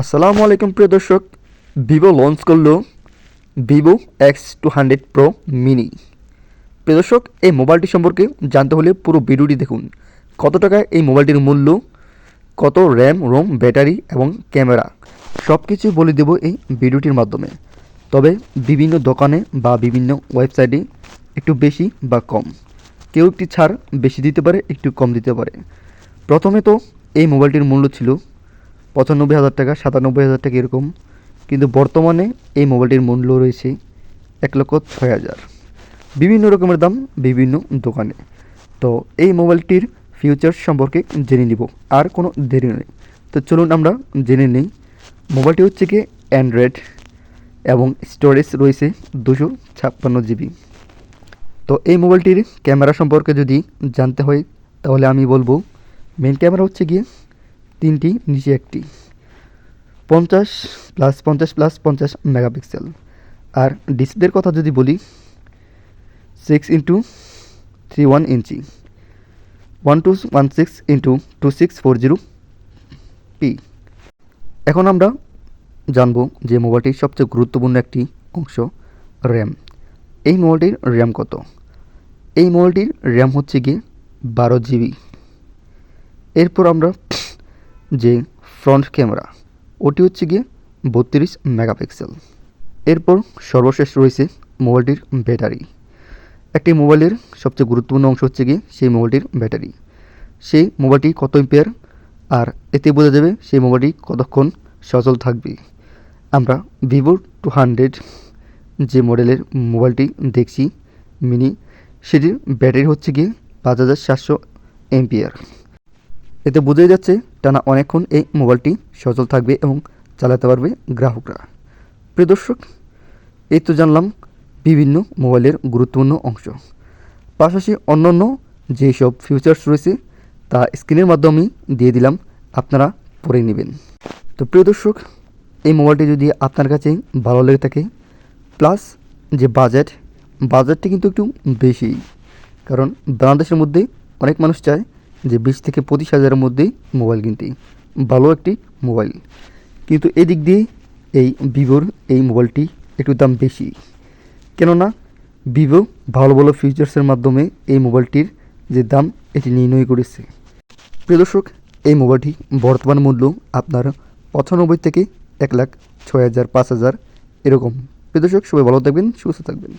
আসসালামু আলাইকুম প্রিয় দর্শক। ভিভো লঞ্চ করলো ভিভো X200 প্রো মিনি। প্রিয় দর্শক, এই মোবাইলটি সম্পর্কে জানতে হলে পুরো ভিডিওটি দেখুন। কত টাকা এই মোবাইলটির মূল্য, কত র্যাম রোম ব্যাটারি এবং ক্যামেরা সব কিছু বলে দেব এই ভিডিওটির মাধ্যমে। তবে বিভিন্ন দোকানে বা বিভিন্ন ওয়েবসাইটে একটু বেশি বা কম, কেউ একটি ছাড় বেশি দিতে পারে, একটু কম দিতে পারে। প্রথমে তো এই মোবাইলটির মূল্য ছিল ৯৫,০০০ টাকা, ৯৭,০০০ টাকা এরকম, কিন্তু বর্তমানে এই মোবাইলটির মূল্য রয়েছে ১,৬০,০০০। বিভিন্ন রকমের দাম বিভিন্ন দোকানে। তো এই মোবাইলটির ফিউচার্স সম্পর্কে জেনে নিব, আর কোনো দেরি নেই। তো চলুন আমরা জেনে নিই। মোবাইলটি হচ্ছে কি অ্যান্ড্রয়েড এবং স্টোরেজ রয়েছে 256 জিবি। তো এই মোবাইলটির ক্যামেরা সম্পর্কে যদি জানতে হয় তাহলে আমি বলবো মেন ক্যামেরা হচ্ছে গিয়ে 3টি, নিচে একটি, 50+50+50 মেগাপিক্সেল। আর ডিসপ্লের কথা যদি বলি 6x31 ইঞ্চি, 1216x2640p। এখন আমরা জানবো যে মোবাইলটির সবচেয়ে গুরুত্বপূর্ণ একটি অংশ র্যাম। এই মোবাইলটির র্যাম কত? এই মোবাইলটির র্যাম হচ্ছে গিয়ে 12 জিবি। এরপর আমরা যে ফ্রন্ট ক্যামেরা, ওটি হচ্ছে গিয়ে 32 মেগাপিক্সেল। এরপর সর্বশেষ রয়েছে মোবাইলটির ব্যাটারি। একটি মোবাইলের সবচেয়ে গুরুত্বপূর্ণ অংশ হচ্ছে গিয়ে সেই মোবাইলটির ব্যাটারি। সেই মোবাইলটি কত এম্পিয়ার, আর এতে বোঝা যাবে সেই মোবাইলটি কতক্ষণ সচল থাকবে। আমরা ভিভো 200 যে মডেলের মোবাইলটি দেখছি মিনি, সেটির ব্যাটারি হচ্ছে গিয়ে 5700 এম্পিয়ার। এতে বোঝাই যাচ্ছে টানা অনেকক্ষণ এই মোবাইলটি সচল থাকবে এবং চালাতে পারবে গ্রাহকরা। প্রিয় দর্শক, এই তো জানলাম বিভিন্ন মোবাইলের গুরুত্বপূর্ণ অংশ। পাশাপাশি অন্যান্য যেসব ফিচার্স রয়েছে তা স্ক্রিনের মাধ্যমেই দিয়ে দিলাম, আপনারা পড়ে নেবেন। তো প্রিয় দর্শক, এই মোবাইলটি যদি আপনার কাছে ভালো লেগে থাকে, প্লাস যে বাজেটটি কিন্তু একটু বেশি, কারণ বাংলাদেশের মধ্যে অনেক মানুষ চায় যে 20 থেকে 25,000-এর মধ্যেই মোবাইল কিনতে, ভালো একটি মোবাইল। কিন্তু এদিক দিয়ে এই ভিভোর এই মোবাইলটি একটু দাম বেশি, কেননা ভিভো ভালো ভালো ফিচার্সের মাধ্যমে এই মোবাইলটির যে দাম এটি নির্ণয় করেছে। প্রিয় দর্শক, এই মোবাইলটি বর্তমান মূল্য আপনার 95 থেকে 1,06,000, 5,000 এরকম। প্রিয় দর্শক, সবাই ভালো থাকবেন, সুস্থ থাকবেন।